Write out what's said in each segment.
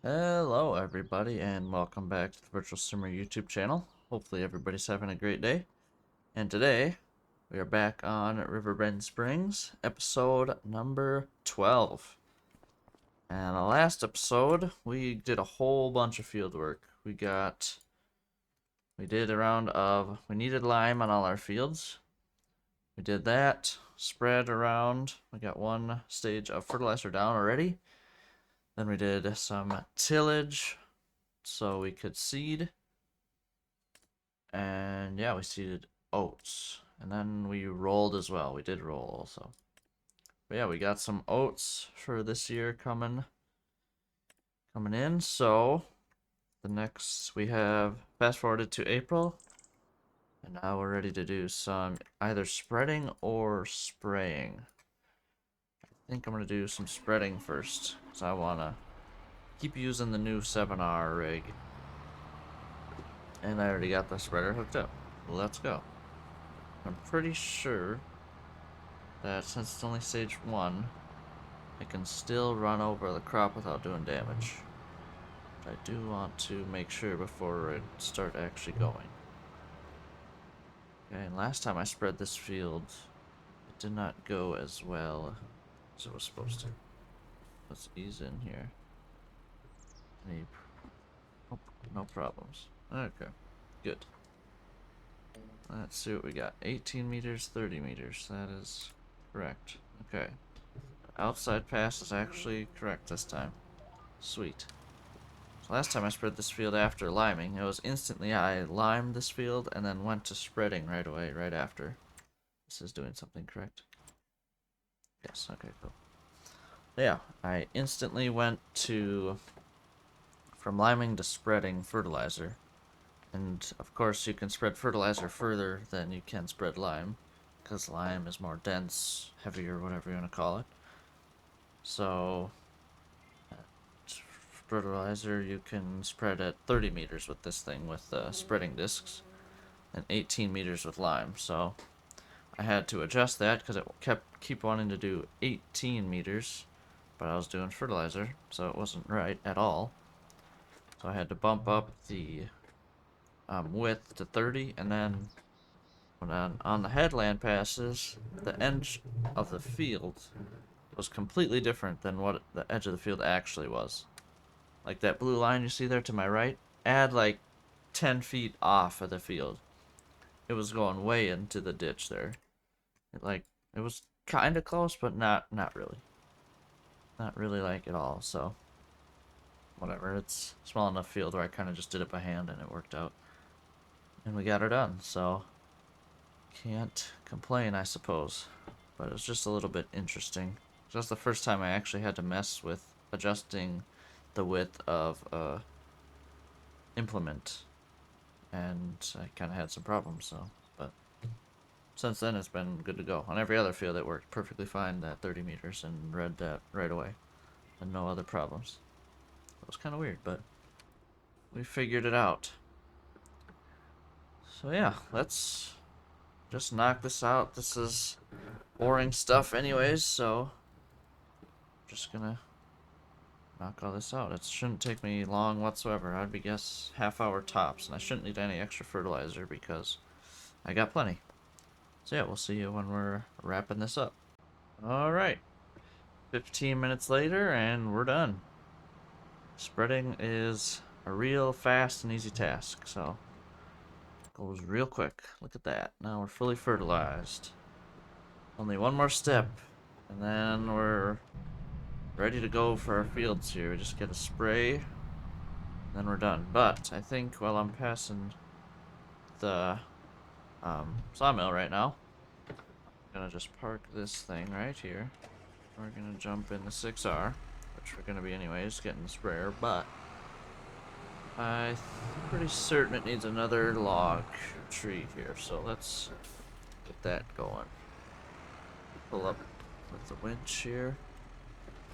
Hello everybody and welcome back to the Virtual Simmer YouTube channel. Hopefully everybody's having a great day. And today we are back on Riverbend Springs, episode number 12. And the last episode we did a whole bunch of field work. We did a round of, we needed lime on all our fields. We did that, spread around, we got one stage of fertilizer down already. Then we did some tillage so we could seed. And yeah, we seeded oats. And then we rolled as well. We did roll also. But yeah, we got some oats for this year coming in. So the next we have fast forwarded to April. And now we're ready to do some either spreading or spraying. I think I'm going to do some spreading first, because I want to keep using the new 7R rig. And I already got the spreader hooked up. Let's go. I'm pretty sure that since it's only stage 1, I can still run over the crop without doing damage. But I do want to make sure before I start actually going. Okay, and last time I spread this field, it did not go as well as it was supposed to. Let's ease in here. Nope, no problems. Okay, good. Let's see what we got. 18 meters, 30 meters. That is correct. Okay. Outside pass is actually correct this time. Sweet. So last time I spread this field after liming, it was instantly I limed this field and then went to spreading right away, right after. This is doing something correct. Yes, okay, cool. Yeah, I instantly went from liming to spreading fertilizer. And of course you can spread fertilizer further than you can spread lime, because lime is more dense, heavier, whatever you want to call it. So fertilizer you can spread at 30 meters with this thing with spreading discs, and 18 meters with lime. So I had to adjust that because it keep wanting to do 18 meters, but I was doing fertilizer, so it wasn't right at all. So I had to bump up the width to 30, and then when on the headland passes, the edge of the field was completely different than what the edge of the field actually was. Like that blue line you see there to my right, add like 10 feet off of the field. It was going way into the ditch there. It was kind of close, but not really. Not really like at all, so whatever. It's a small enough field where I kind of just did it by hand and it worked out. And we got her done, so can't complain, I suppose. But it was just a little bit interesting. Just the first time I actually had to mess with adjusting the width of implement, and I kind of had some problems. So, but since then it's been good to go. On every other field it worked perfectly fine, that 30 meters, and read that right away, and no other problems. It was kind of weird, but we figured it out. So yeah, let's just knock this out. This is boring stuff anyways, so I'm just gonna knock all this out. It shouldn't take me long whatsoever. I'd be guess half-hour tops, and I shouldn't need any extra fertilizer because I got plenty. So yeah, we'll see you when we're wrapping this up. Alright, 15 minutes later and we're done. Spreading is a real fast and easy task, so it goes real quick. Look at that. Now we're fully fertilized. Only one more step, and then we're ready to go for our fields here. We just get a spray, then we're done. But I think while I'm passing the sawmill right now, I'm gonna just park this thing right here. We're gonna jump in the 6R, which we're gonna be anyways, getting the sprayer, but I'm pretty certain it needs another log tree here, so let's get that going. Pull up with the winch here.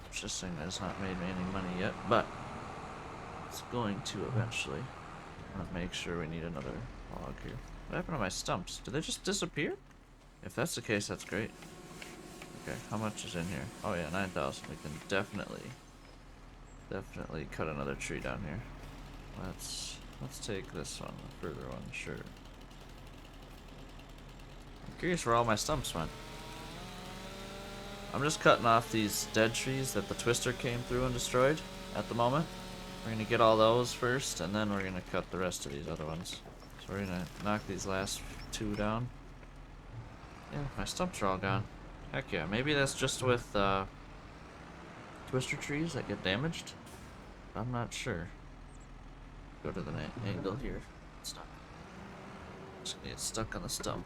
It's just saying that it's not made me any money yet, but it's going to eventually. I'm gonna make sure we need another log here. What happened to my stumps? Did they just disappear? If that's the case, that's great. Okay, how much is in here? Oh yeah, 9,000. We can definitely definitely cut another tree down here. Let's take this one, the further one, sure. I'm curious where all my stumps went. I'm just cutting off these dead trees that the twister came through and destroyed at the moment. We're gonna get all those first, and then we're gonna cut the rest of these other ones. So we're gonna knock these last two down. Yeah, my stumps are all gone. Heck yeah, maybe that's just with twister trees that get damaged. I'm not sure. Go to the angle here. Stop. Just gonna get stuck on the stump.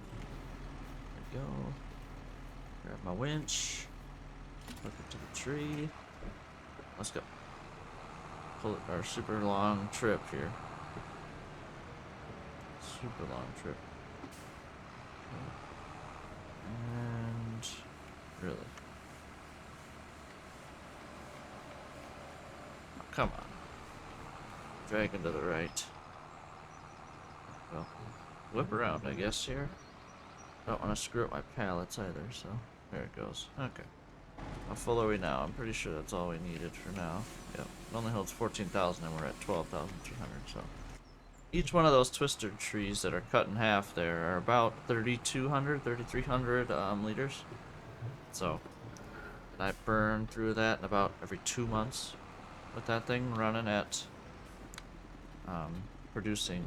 There we go. Grab my winch. Hook it to the tree. Let's go. Pull it our super long trip here. Super long trip. And really. Oh, come on. Dragging to the right. Well, whip around, I guess, here. Don't want to screw up my pallets either, so there it goes. Okay. How full are we now? I'm pretty sure that's all we needed for now. Yep. It only holds 14,000 and we're at 12,300, so. Each one of those twister trees that are cut in half there are about 3,200, 3,300 liters. So, I burn through that in about every 2 months with that thing running at producing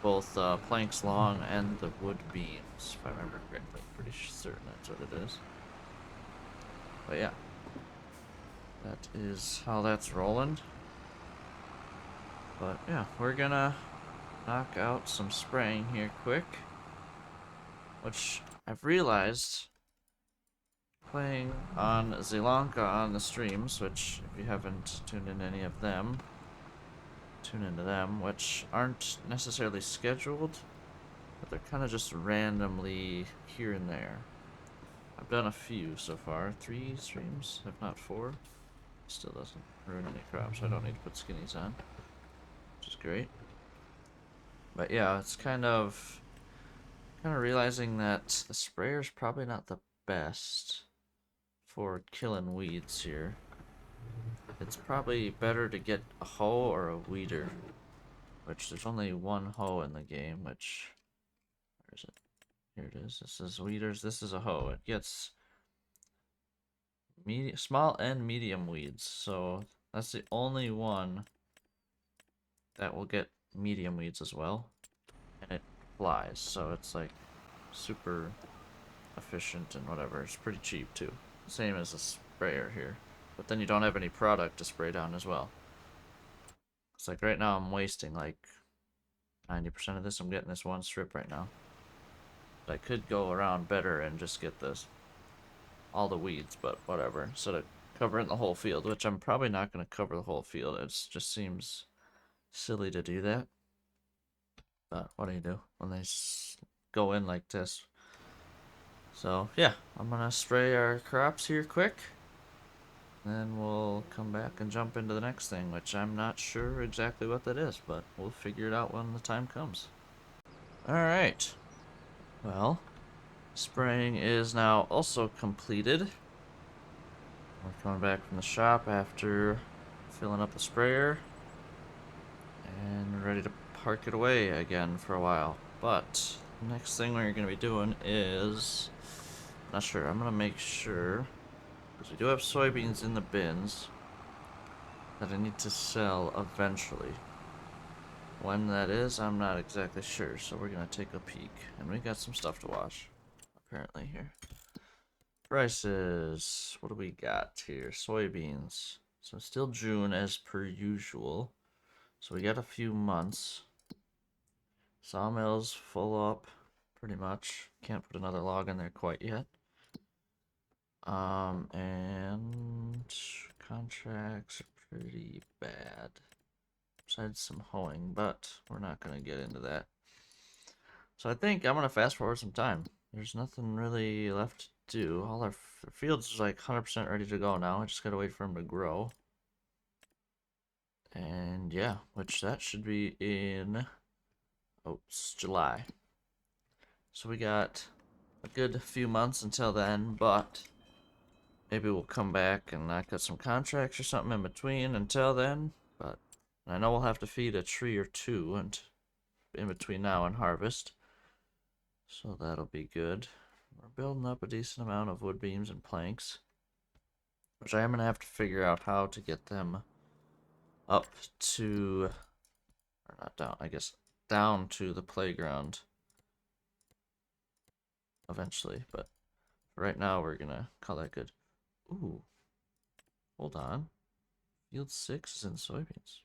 both planks long and the wood beams, if I remember correctly. Pretty certain that's what it is. But yeah, that is how that's rolling. But yeah, we're gonna knock out some spraying here quick, which I've realized playing on Zelanka on the streams, which if you haven't tuned in any of them, tune into them, which aren't necessarily scheduled, but they're kind of just randomly here and there. I've done a few so far, 3 streams, if not 4. Still doesn't ruin any crops, so I don't need to put skinnies on, which is great. But yeah, it's kind of realizing that the sprayer's probably not the best for killing weeds here. It's probably better to get a hoe or a weeder, which there's only one hoe in the game, which, where is it? Here it is. This is weeders, this is a hoe. It gets small and medium weeds, so that's the only one that will get medium weeds as well, and it flies, so it's like super efficient and whatever. It's pretty cheap too, same as a sprayer here, but then you don't have any product to spray down as well. It's like right now I'm wasting like 90% of this. I'm getting this one strip right now, but I could go around better and just get this all the weeds, but whatever, instead of covering the whole field, which I'm probably not going to cover the whole field. It just seems silly to do that. But what do you do when they go in like this? So yeah, I'm gonna spray our crops here quick, then we'll come back and jump into the next thing, which I'm not sure exactly what that is, but we'll figure it out when the time comes. Alright, well, spraying is now also completed. We're coming back from the shop after filling up the sprayer and ready to park it away again for a while. But next thing we're going to be doing is, not sure, I'm going to make sure, because we do have soybeans in the bins that I need to sell eventually. When that is, I'm not exactly sure, so we're going to take a peek. And we got some stuff to wash, apparently, here. Prices, what do we got here? Soybeans. So still June as per usual. So we got a few months. Sawmills full up, pretty much. Can't put another log in there quite yet. And contracts are pretty bad. Besides some hoeing, but we're not gonna get into that. So I think I'm gonna fast forward some time. There's nothing really left to do. All our fields is like 100% ready to go now. I just gotta wait for them to grow. And yeah, which that should be in, oh, it's July. So we got a good few months until then, but maybe we'll come back and knock out some contracts or something in between until then. But I know we'll have to feed a tree or two and in between now and harvest. So that'll be good. We're building up a decent amount of wood beams and planks, which I am going to have to figure out how to get them up to, or not down, I guess down to the playground eventually. But right now we're going to call that good. Ooh, hold on. Field 6 is in soybeans.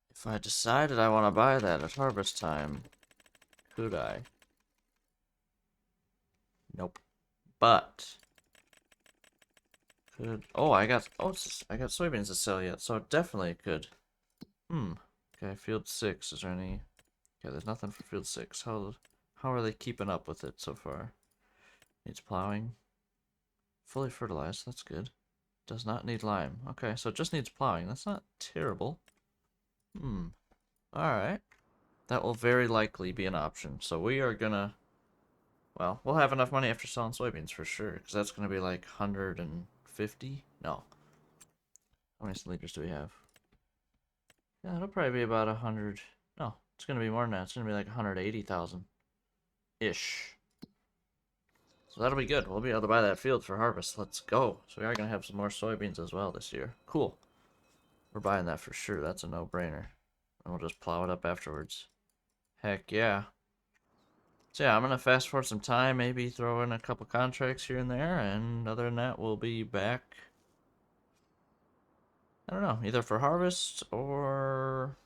If I decided I want to buy that at harvest time, could I? Nope. But could I got I got soybeans to sell yet, so definitely could. Okay, field 6. Is there any? Okay, there's nothing for field 6. How are they keeping up with it so far? Needs plowing. Fully fertilized. That's good. Does not need lime. Okay, so it just needs plowing. That's not terrible. Alright. That will very likely be an option. So we are gonna... Well, we'll have enough money after selling soybeans for sure. Because that's gonna be like 150? No. How many liters do we have? Yeah, it'll probably be about 100... No, it's gonna be more than that. It's gonna be like 180,000-ish. So that'll be good. We'll be able to buy that field for harvest. Let's go. So we are gonna have some more soybeans as well this year. Cool. We're buying that for sure. That's a no-brainer. And we'll just plow it up afterwards. Heck yeah. So yeah, I'm going to fast forward some time, maybe throw in a couple contracts here and there, and other than that, we'll be back, I don't know, either for harvest or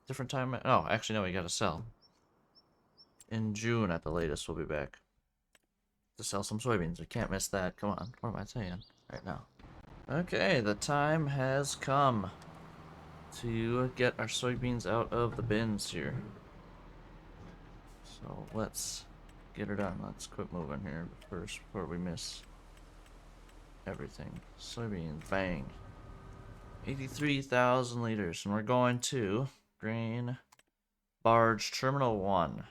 different time. Oh, actually, no, we got to sell. In June at the latest, we'll be back to sell some soybeans. We can't miss that. Come on, what am I saying right now? Okay, the time has come to get our soybeans out of the bins here. So let's get her done. Let's quit moving here first before we miss everything. Soybeans, bang. 83,000 liters, and we're going to grain barge terminal 1. I don't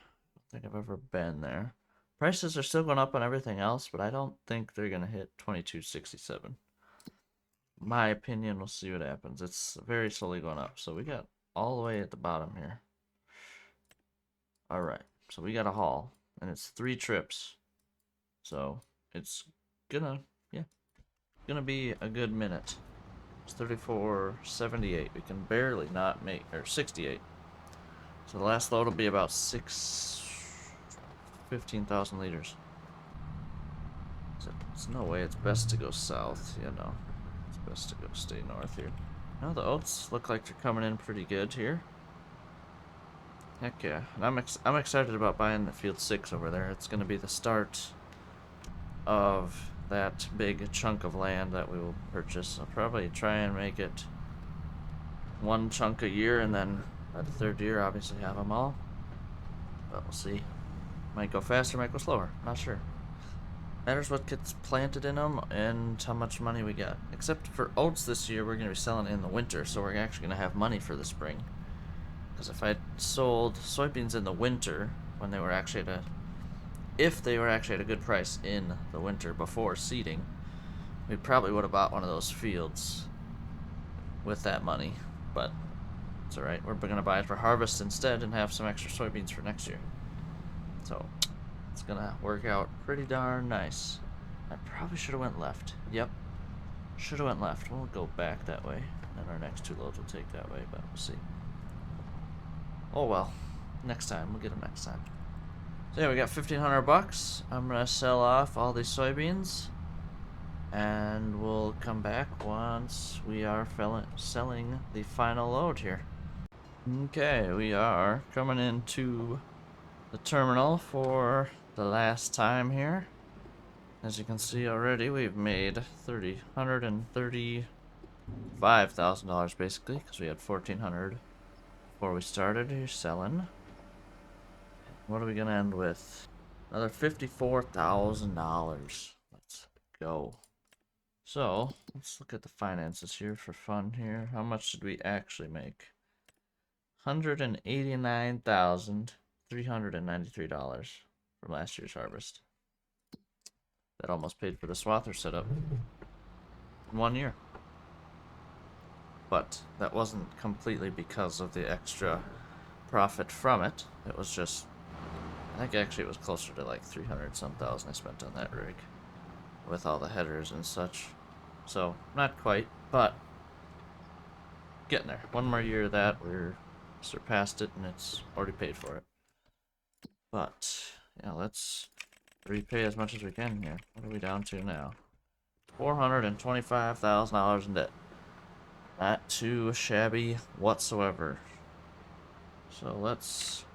think I've ever been there. Prices are still going up on everything else, but I don't think they're gonna hit 2267. My opinion, we'll see what happens. It's very slowly going up, so we got all the way at the bottom here. All right, so we got a haul, and it's 3 trips, so it's gonna be a good minute. It's 34.78. We can barely not make, or 68. So the last load will be about 15,000 liters. So there's no way. It's best to go south, you know. It's best to go stay north here. Now the oats look like they're coming in pretty good here. Heck yeah. And I'm excited about buying the field 6 over there. It's going to be the start of that big chunk of land that we will purchase. I'll probably try and make it one chunk a year, and then by the 3rd year obviously have them all, but we'll see. Might go faster, might go slower, not sure. Matters what gets planted in them and how much money we get. Except for oats this year, we're going to be selling in the winter, so we're actually going to have money for the spring. Because if I sold soybeans in the winter when they were actually if they were actually at a good price in the winter before seeding, we probably would have bought one of those fields with that money. But it's alright, we're going to buy it for harvest instead and have some extra soybeans for next year. So it's going to work out pretty darn nice. I probably should have went left. Yep, should have went left. We'll go back that way, and our next 2 loads will take that way, but we'll see. Oh well, next time. We'll get them next time. So yeah, we got 1,500 bucks. I'm gonna sell off all these soybeans, and we'll come back once we are selling the final load here. Okay, we are coming into the terminal for the last time here. As you can see already, we've made $135,000 basically, because we had 1,400 before we started here selling. What are we gonna end with? Another $54,000. Let's go. So let's look at the finances here for fun here. How much did we actually make? $189,393 from last year's harvest. That almost paid for the swather setup in 1 year. But that wasn't completely because of the extra profit from it. It was just, I think actually it was closer to like 300 some thousand I spent on that rig with all the headers and such. So not quite, but getting there. 1 more year of that, we're surpassed it, and it's already paid for it. But yeah, let's repay as much as we can here. What are we down to now? $425,000 in debt. Not too shabby whatsoever. So let's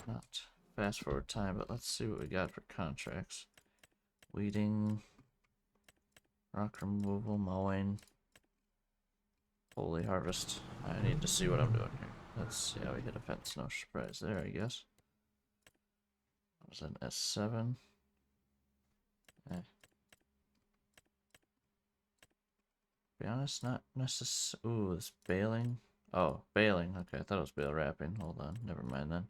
not fast forward time, but let's see what we got for contracts. Weeding, rock removal, mowing, holy harvest. I need to see what I'm doing here. Let's see how we hit a fence. No surprise there, I guess. That was an S7. Eh. Be honest, not necessarily. Ooh, this baling. Oh, baling. Okay, I thought it was bale wrapping. Hold on, never mind then.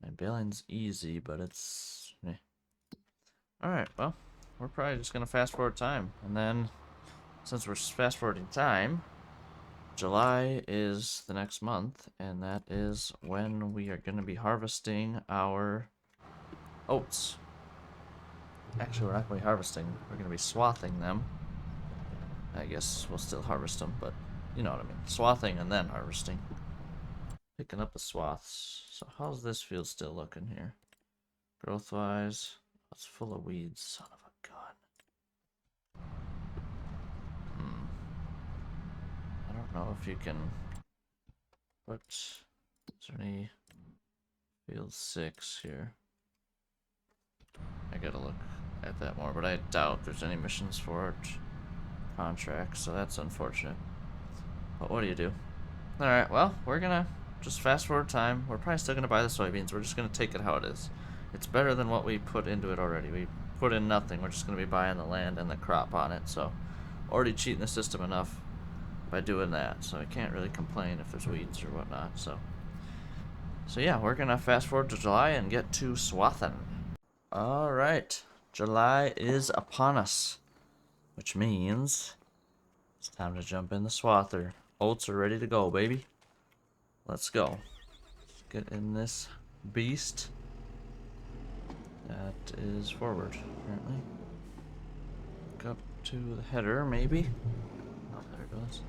And baling's easy, but it's. Eh. Alright, well, we're probably just gonna fast forward time. And then, since we're fast forwarding time, July is the next month, and that is when we are gonna be harvesting our oats. Actually, we're not gonna be harvesting, we're gonna be swathing them. I guess we'll still harvest them, but you know what I mean. Swathing and then harvesting. Picking up the swaths. So how's this field still looking here? Growth-wise, it's full of weeds. Son of a gun. I don't know if you can put... Is there any... Field 6 here. I gotta look at that more, but I doubt there's any missions for it. Contracts, so that's unfortunate. But what do you do? Alright, well, we're gonna just fast forward time. We're probably still gonna buy the soybeans. We're just gonna take it how it is. It's better than what we put into it already. We put in nothing. We're just gonna be buying the land and the crop on it. So, already cheating the system enough by doing that. So I can't really complain if there's weeds or whatnot. So yeah, we're gonna fast forward to July and get to swathing. Alright, July is upon us, which means it's time to jump in the swather. Oats are ready to go, baby. Let's go. Get in this beast. That is forward, apparently. Look up to the header, maybe. Oh, there it goes.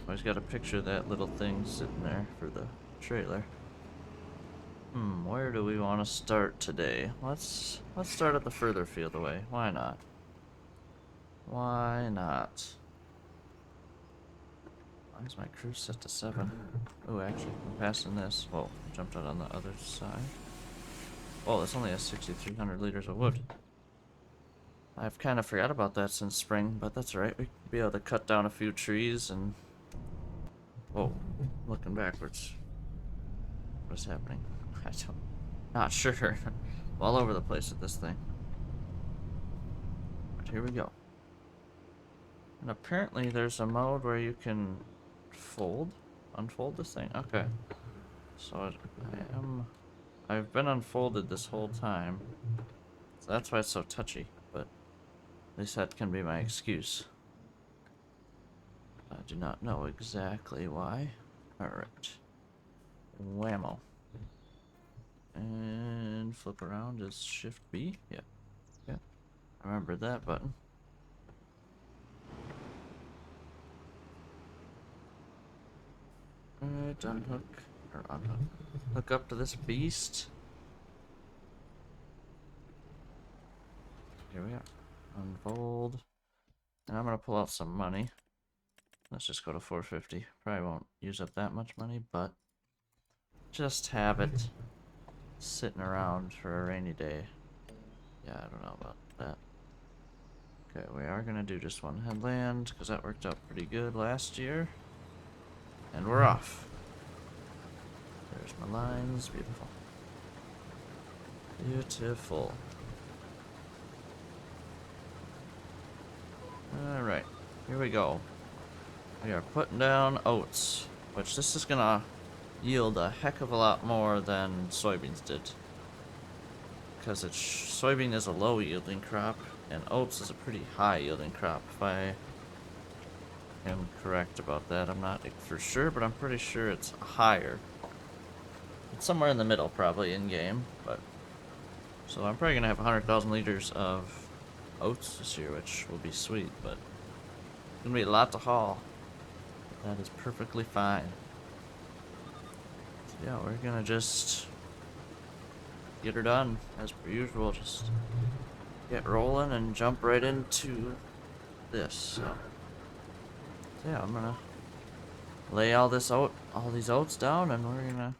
Always got a picture of that little thing sitting there for the trailer. Where do we want to start today? Let's start at the further field away. Why not? Why not? Why is my cruise set to 7? Oh, actually, I'm passing this. Whoa, jumped out on the other side. Oh, this only has 6,300 liters of wood. I've kind of forgot about that since spring, but that's alright. We could be able to cut down a few trees and... Whoa, looking backwards. What is happening? I don't... Not sure. All over the place with this thing. But here we go. And apparently there's a mode where you can unfold this thing. Okay. So I've been unfolded this whole time. So that's why it's so touchy, but at least that can be my excuse. I do not know exactly why. Alright. Whammo. And flip around is Shift B. Yeah. Yeah. I remembered that button. Alright, unhook. Or unhook. Hook up to this beast. Here we are. Unfold. And I'm gonna pull out some money. Let's just go to 450. Probably won't use up that much money, but just have it sitting around for a rainy day. Yeah, I don't know about that. Okay, we are gonna do just one headland because that worked out pretty good last year. And we're off. There's my lines. Beautiful. Beautiful. Alright, here we go. We are putting down oats, which this is gonna yield a heck of a lot more than soybeans did. because it's soybean is a low yielding crop and oats is a pretty high yielding crop. If I am correct about that, I'm not for sure, but I'm pretty sure it's higher. It's somewhere in the middle, probably in game, but so I'm probably gonna have 100,000 liters of oats this year, which will be sweet, but it's gonna be a lot to haul. That is perfectly fine. So yeah, we're gonna just get her done as per usual. Just get rolling and jump right into this. So yeah, I'm gonna lay all these oats down, and we're gonna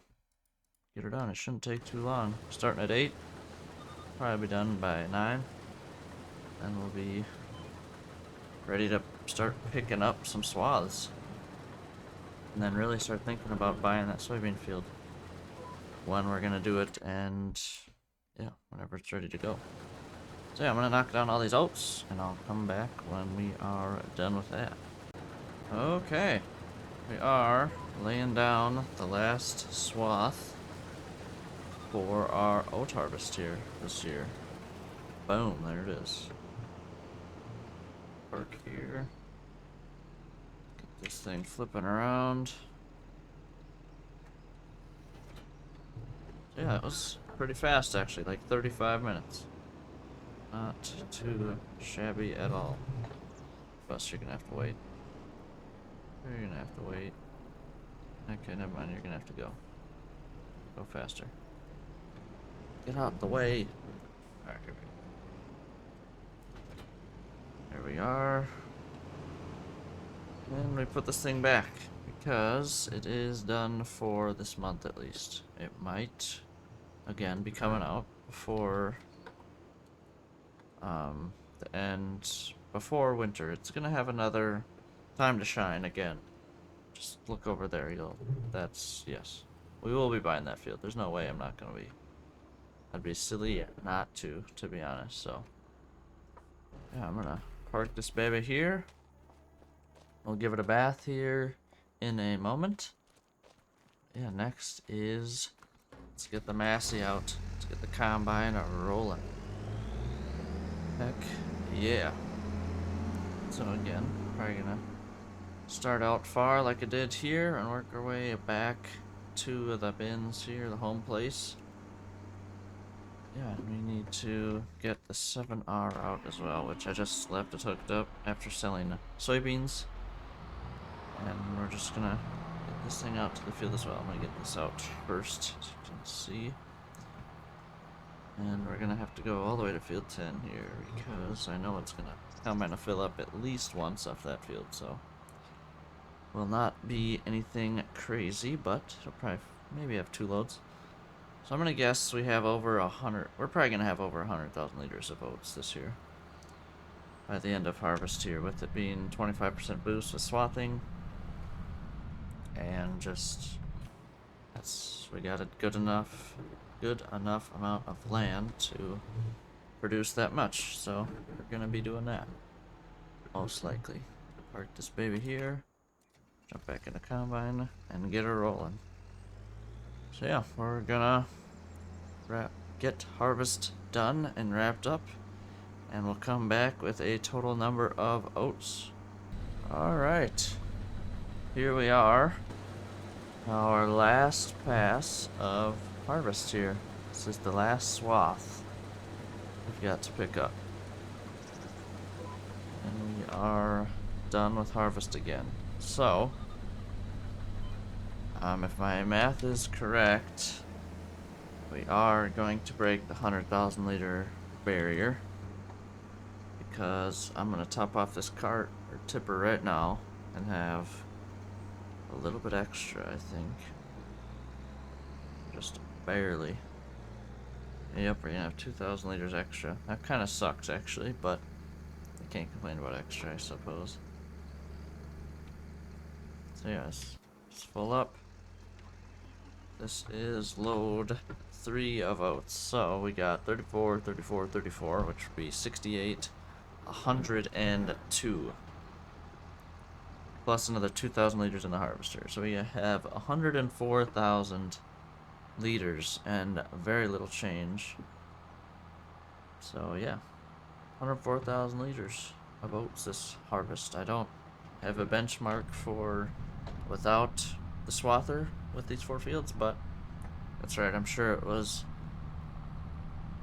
get her done. It shouldn't take too long. Starting at 8, probably be done by 9, and we'll be ready to start picking up some swaths, and then really start thinking about buying that soybean field when we're gonna do it, and yeah, whenever it's ready to go. So yeah, I'm gonna knock down all these oats, and I'll come back when we are done with that. Okay, we are laying down the last swath for our oat harvest here this year. Boom, there it is. Park here. Get this thing flipping around. Yeah, it was pretty fast actually, like 35 minutes. Not too shabby at all. Plus, you're gonna have to wait. You're gonna have to wait. Okay, never mind, you're gonna have to go. Go faster. Get out the way. Alright, here we go. There we are. And we put this thing back because it is done for this month at least. It might again be coming out before the end, before winter. It's gonna have another time to shine again. Just look over there, that's, yes. We will be buying that field. There's no way I'm not gonna be. I'd be silly not to be honest, so. Yeah, I'm gonna park this baby here. We'll give it a bath here in a moment. Yeah, next is, let's get the Massey out. Let's get the combine rolling. Heck yeah. So again, probably gonna start out far like I did here and work our way back to the bins here, the home place. Yeah, we need to get the 7R out as well, which I just left it hooked up after selling soybeans. And we're just gonna get this thing out to the field as well. I'm gonna get this out first, as you can see. And we're gonna have to go all the way to field 10 here because I know it's gonna come and fill up at least once off that field, so will not be anything crazy, but it'll probably maybe have 2 loads. So I'm gonna guess we have over 100. We're probably gonna have over 100,000 liters of oats this year by the end of harvest here, with it being 25% boost with swathing, and just we got a good enough amount of land to produce that much. So we're gonna be doing that most likely. Park this baby here. Jump back in the combine and get her rolling. So yeah, we're gonna get harvest done and wrapped up, and we'll come back with a total number of oats. Alright, here we are, our last pass of harvest here. This is the last swath we've got to pick up, and we are done with harvest again. So if my math is correct, we are going to break the 100,000 liter barrier, because I'm gonna top off this cart or tipper right now and have a little bit extra, I think. Just barely. Yep, we're gonna have 2,000 liters extra. That kind of sucks actually, but I can't complain about extra, I suppose. So yes, it's full up. This is load 3 of oats. So we got 34, 34, 34, which would be 68, 102. Plus another 2,000 liters in the harvester. So we have 104,000 liters and very little change So yeah, 104,000 liters of oats this harvest. I don't have a benchmark for without the swather with these 4 fields, but that's right, I'm sure it was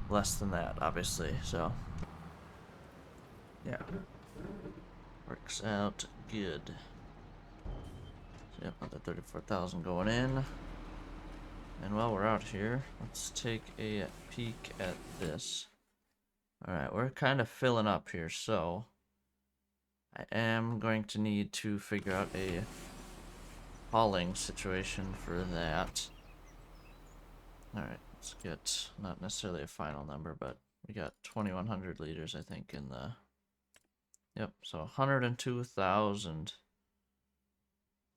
less than that, obviously, so yeah, works out good. So yep, another 34,000 going in. And while we're out here, let's take a peek at this. Alright, we're kind of filling up here, so I am going to need to figure out a hauling situation for that. Alright, let's get not necessarily a final number, but we got 2,100 liters, I think, in the... Yep, so 102,000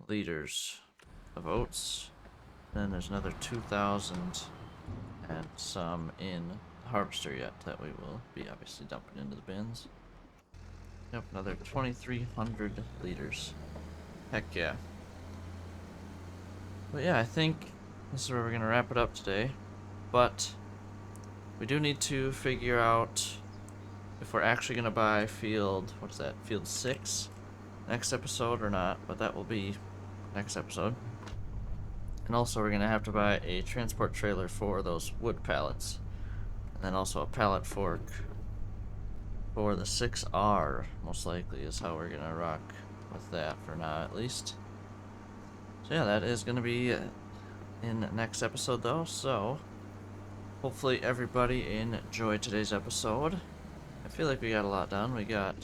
liters of oats. Then there's another 2,000 and some in the harvester yet that we will be obviously dumping into the bins. Yep, another 2,300 liters. Heck yeah. But yeah, I think this is where we're gonna wrap it up today. But we do need to figure out if we're actually gonna buy field, what is that, field 6 next episode or not, but that will be next episode. And also we're gonna have to buy a transport trailer for those wood pallets. And then also a pallet fork for the 6R, most likely, is how we're gonna rock with that for now, at least. So yeah, that is gonna be in next episode, though, so hopefully everybody enjoyed today's episode. I feel like we got a lot done. We got,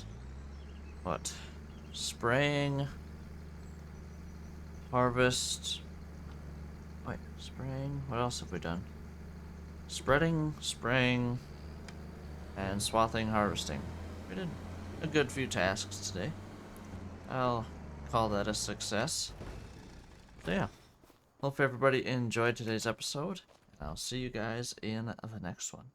what, spraying, harvest, wait, spraying, what else have we done? Spreading, spraying, and swathing, harvesting. We did a good few tasks today. I'll call that a success. So yeah, hope everybody enjoyed today's episode, and I'll see you guys in the next one.